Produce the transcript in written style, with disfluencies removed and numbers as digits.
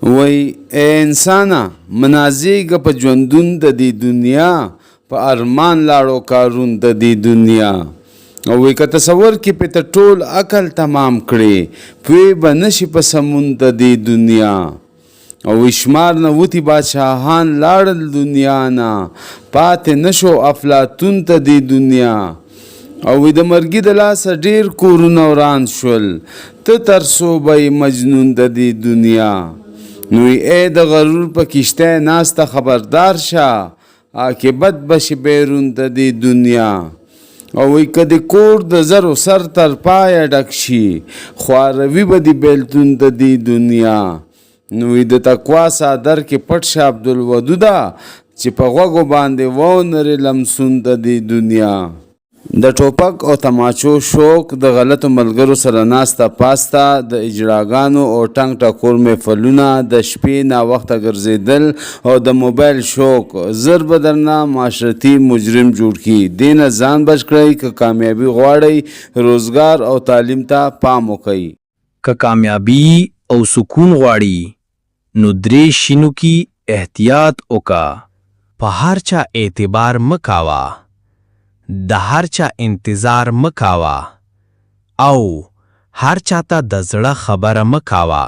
وای ای انسانه منازیږه په ژوندون د دې دنیا په ارمان لاړو کارون د دې دنیا او وای که تصور کې په ته ټول عقل تمام کړي پوی به نشي په سمون د دې دنیا او شمار نه وتی بادشاهان لاړل دنیا نه پاتې نشو افلاطون ته دې دنیا او د مرګي د لاسه ډیر کورونه وران شول ته تر صوبې مجنون د دې دنیا نوی ای د غرور په کشته ناسته خبردار شه عاقبت بشي بیرون د دې دنیا او وی کدی کور د زرو سر تر پایه ډک شي خواروي به د بیلتون د دې دنیا نوی د تقوا صادر کې پټ شه عبدالودوده چې په غوږو باندې وونرې لمسون د دې دنیا د ټوپک او تماچو شوق د غلطو ملګرو سره ناسته پاسته د اجراګانو او ټنګ ټکور محفلونه د شپې ناوخته ګرځېدل او د موبایل شوق زر به درنه معاشرتي مجرم جوړ کړي دې نه ځان بچ کړئ که کامیابي غواړئ روزګار او تعلیم ته پام وکئ که کامیابی او سکون غواړي نو درې شینو کې احتیاط وکا په هر چا اعتبار مکاوه د هر چا انتظار مکاوه او هر چاته د زړه خبره مکاوه